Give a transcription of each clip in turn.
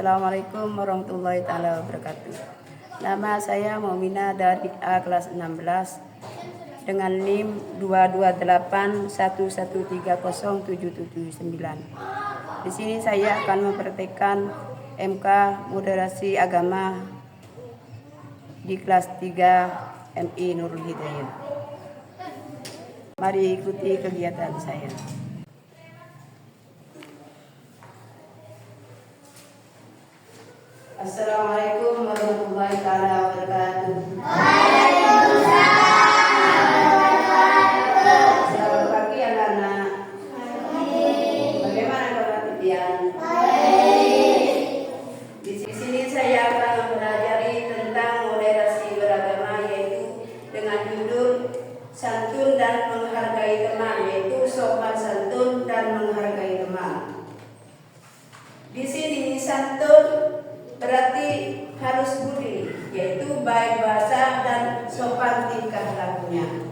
Assalamualaikum warahmatullahi taala wabarakatuh. Nama saya Mu'minah dari A kelas 16 dengan NIM 22811307779. Di sini saya akan mempraktikkan MK Moderasi Agama di kelas 3 MI Nurul Hidayah. Mari ikuti kegiatan saya. Assalamualaikum warahmatullahi taala wabarakatuh. Selamat pagi anak-anak. Bagaimana kabar kalian? Di sini saya akan mempelajari tentang moderasi beragama, yaitu dengan judul santun dan menghargai teman, yaitu sopan santun dan menghargai teman. Di sini santun berarti harus budi, yaitu baik bahasa dan sopan tingkah lakunya.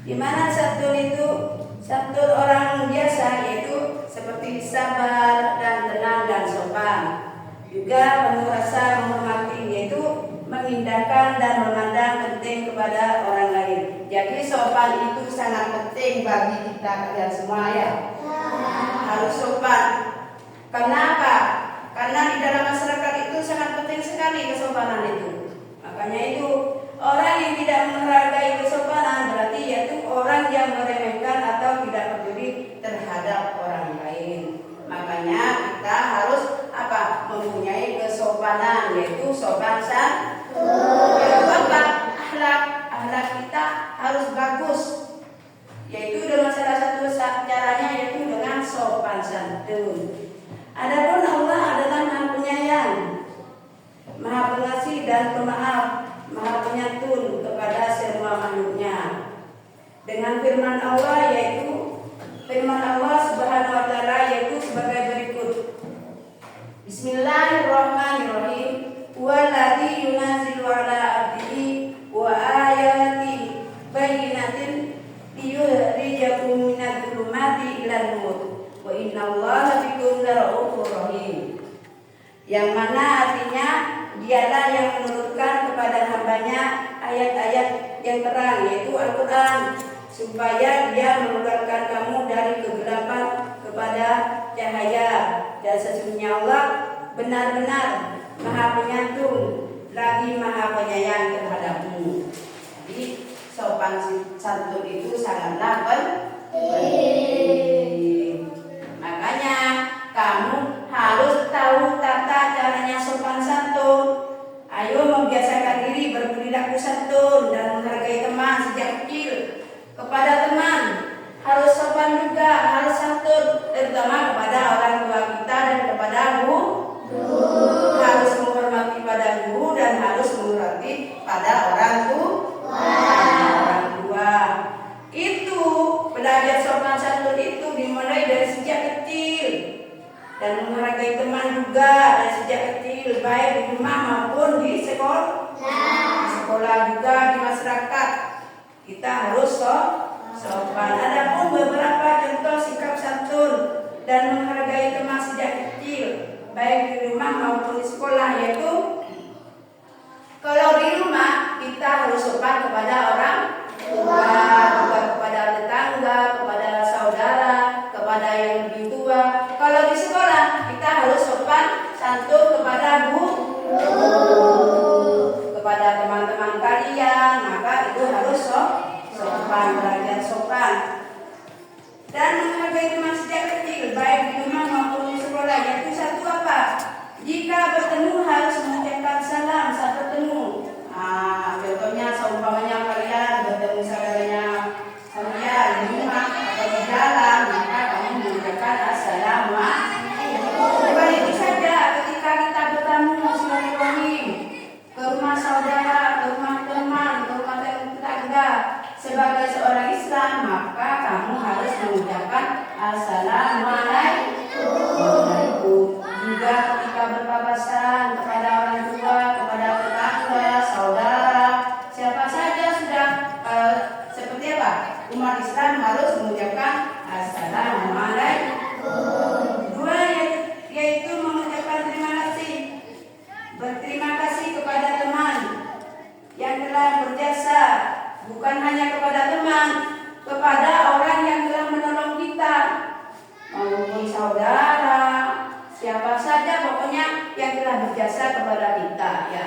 Di mana santun itu santun orang biasa, yaitu seperti sabar dan tenang dan sopan. Juga penuh rasa menghormati, yaitu mengindahkan dan memandang penting kepada orang lain. Jadi sopan itu sangat penting bagi kita kalian semua ya. Harus sopan. Kenapa? Karena di dalam masyarakat itu sangat penting sekali kesopanan itu. Makanya itu orang yang tidak menghargai kesopanan berarti yaitu orang yang meremehkan atau tidak peduli terhadap orang lain. Makanya kita harus mempunyai kesopanan, yaitu sopan santun. Yaitu akhlak kita harus bagus. Yaitu dengan salah satu caranya yaitu dengan sopan santun. Adapun Allah adalah Maha Penyayang, Maha Pengasih dan Pemaaf, Maha Penyantun kepada semua makhluknya. Dengan firman Allah Subhanahu wa taala yaitu sebagai berikut. Bismillahirrahmanirrahim. Walladzi yunazzilu 'ala 'abdihi wa ayati bayyinatin liyukhrijakum minadh dhulumati ilan nur. Wa innallaha bikum laraufur rahim. Yang mana artinya dialah yang menurunkan kepada hambanya ayat-ayat yang terang, yaitu Al-Quran, supaya dia mengeluarkan kamu dari kegelapan kepada cahaya. Dan sesungguhnya Allah benar-benar Maha Penyantun lagi Maha Penyayang terhadapmu. Jadi sopan santun itu sangatlah penting. Makanya kamu harus tahu tata caranya sopan santun. Ayo membiasakan diri berperilaku santun dan menghargai teman sejak kecil. Kepada teman harus sopan juga, harus santun, terutama kepada orang tua kita dan kepada guru. Harus menghormati pada guru dan harus menghormati pada orang tua. Itu belajar sopan santun itu dimulai dari sejak kecil, dan menghargai teman juga dari sejak kecil, baik di rumah maupun di sekolah. Di sekolah juga, di masyarakat kita harus sopan. Adapun beberapa contoh sikap santun dan menghargai teman sejak kecil, baik di rumah maupun di sekolah, yaitu kalau di rumah kita harus sopan kepada orang tua, juga kepada tetangga, kepada saudara, kepada yang lebih tua. Kalau di sekolah kita harus sopan santun kepada guru, kepada teman-teman kalian, maka itu harus sopan, belajar sopan. Dan menghargai teman sejak kecil, baik di rumah maupun di sekolah, yaitu satu apa? Jika bertemu harus mengucapkan salam saat bertemu. Contohnya seumpamanya kalian berterima kasih kepada teman yang telah berjasa, bukan hanya kepada teman, kepada orang yang telah menolong kita, maupun saudara, siapa saja pokoknya yang telah berjasa kepada kita, ya.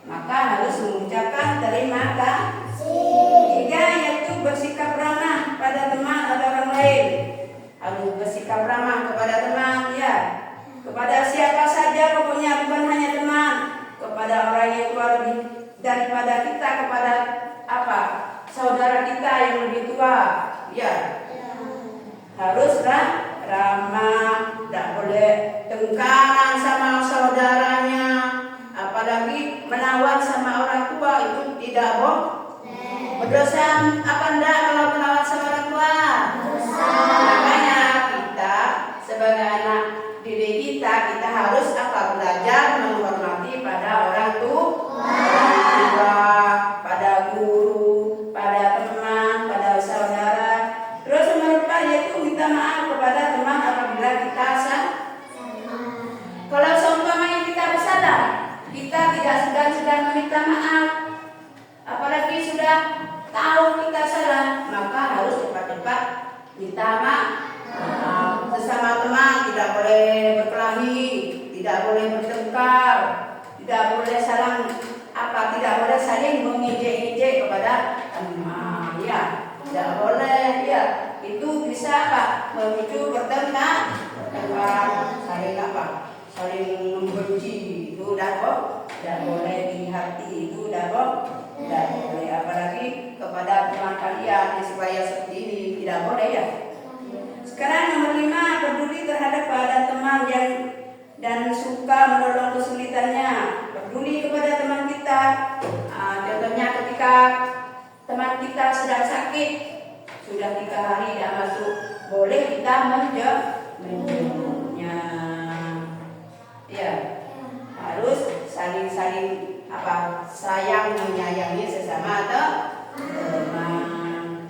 Maka harus mengucapkan terima kasih. Tiga, yaitu bersikap ramah pada teman atau orang lain. Harus bersikap ramah kepada teman, ya. Kepada siapa saja pokoknya, bukan hanya teman, kepada orang yang tua lebih daripada kita, kepada apa? Saudara kita yang lebih tua, ya. Haruslah ramah, tidak boleh tengkaran sama saudaranya, apalagi menawan sama orang tua, itu tidak boleh. Berdosa apa enggak kalau menawan sama orang tua? Makanya kita sebagai anak didik kita harus apa? Belajar menghormati pada orang tua, pada guru, pada teman, pada saudara. Terus nomor 4 yaitu minta maaf kepada teman apabila kita salah. Kalau seumpamanya kita bersalah, kita tidak segan-segan meminta maaf. Apalagi sudah tahu kita salah, maka harus cepat-cepat minta maaf. Sesama teman tidak boleh berkelahi, tidak boleh bertengkar, tidak boleh tidak boleh saling mengejek-ejek kepada teman, ya. Tidak boleh, ya. Itu bisa memicu bertengkar, saling membenci, itu tidak boleh di hati, itu tidak boleh, apalagi kepada teman kalian supaya seperti ini tidak boleh, ya. Sekarang nomor 5, peduli terhadap keadaan teman dan suka menolong kesulitannya. Peduli kepada teman kita. Contohnya ketika teman kita sedang sakit, sudah 3 hari tidak masuk, boleh kita menjenguknya. Ya, harus saling sayang menyayangi sesama teman.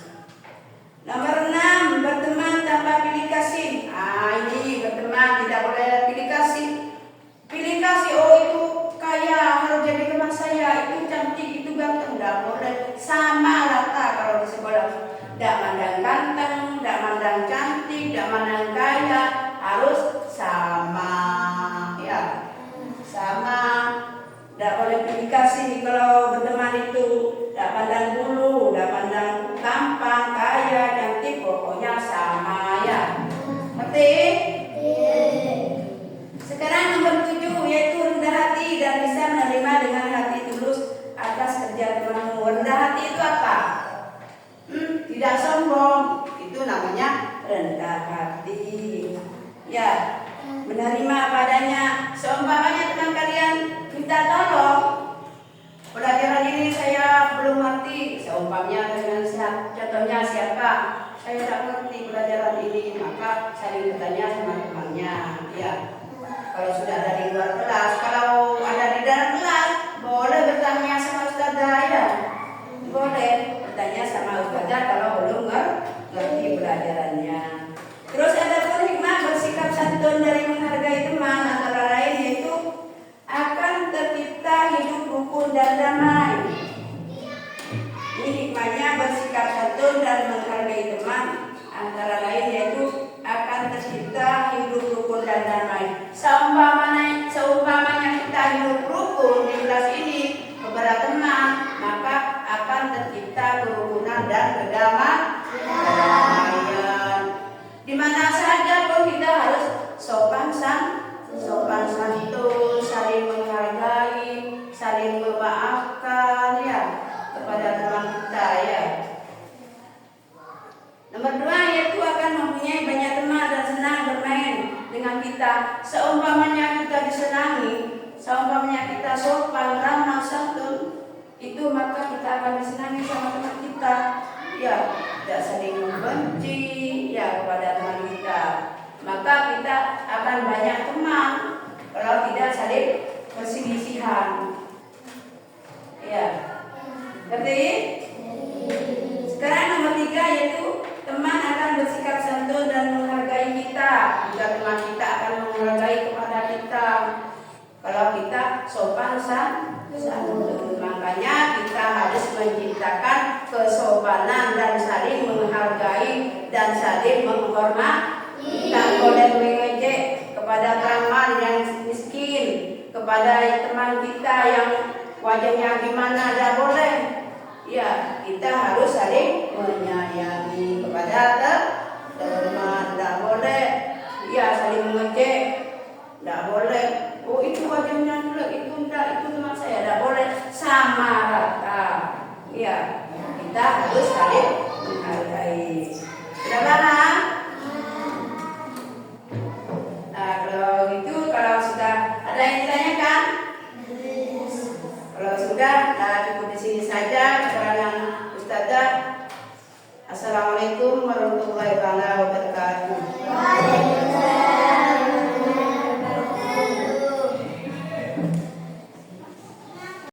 Nomor 6, berteman tanpa pilih kasih. Ini berteman tidak boleh pilih kasih. Pilih kasih, oh itu kaya harus jadi teman saya, itu cantik, itu ganteng, tidak boleh. Sama rata kalau di sekolah. Tidak mandang ganteng, tidak mandang cantik, tidak mandang kaya, harus sama, ya. Sama. Tidak boleh pilih kasih kalau berteman itu. Tidak pandang bulu, tidak pandang tampang, kaya, cantik, pokoknya sama, ya. Ngerti? Sekarang nomor 7 yaitu rendah hati dan bisa menerima dengan hati tulus atas kerja temanmu. Rendah hati itu apa? Tidak sombong, itu namanya rendah hati. Ya, menerima padanya. Seumpamanya teman kalian minta tolong, pelajaran ini saya belum ngerti. Seumpamanya dengan contohnya siapa? Saya tidak ngerti pelajaran ini, maka saling bertanya sama temannya. Ya, kalau sudah ada di luar kelas, kalau ada di dalam kelas, boleh bertanya sama ustazah, ya. Boleh bertanya sama ustazah kalau belum ngerti pelajarannya. Terus ada pun hikmah bersikap santun dari menghargai teman, antara lain yaitu akan tercipta hidup rukun dan damai. Ini hikmahnya bersikap santun dan menghargai teman, antara lain yaitu akan tercipta hidup rukun dan damai. Seumpamanya kita hidup rukun di kelas ini kepada teman, maka akan tercipta kerukunan dan kedamaian. Di mana saja pun kita harus sopan santun, saling menghargai, saling memaafkan, ya, kepada teman kita, ya. Nomor 2 yaitu akan mempunyai banyak teman dan senang bermain dengan kita. Seumpamanya kita disenangi, seumpamanya kita sopan, ramah, santun, itu maka kita akan disenangi sama teman kita, ya. Tidak saling membenci, ya, kepada teman kita. Maka kita akan banyak teman kalau tidak saling perselisihan, ya. Ngerti? Sekarang nomor 3 yaitu teman akan bersikap santun dan menghargai kita. Jika teman kita akan menghargai kepada kita, kalau kita sopan santun. Makanya kita harus menciptakan kesopanan dan saling menghargai dan saling menghormati. Tak boleh mengejek kepada teman yang miskin, kepada teman kita yang wajahnya gimana, tidak boleh. Ya, kita harus saling menyayangi kepada teman, tidak boleh. Ya, saling mengejek, tidak boleh. Oh, itu wajahnya jelek, itu enggak, itu teman saya, tidak boleh. Sama rata. Ya, kita harus saling menghargai. Sudah paham? Nah, kalau gitu, kalau sudah ada yang ditanyakan? Kalau sudah, cukup di sini saja.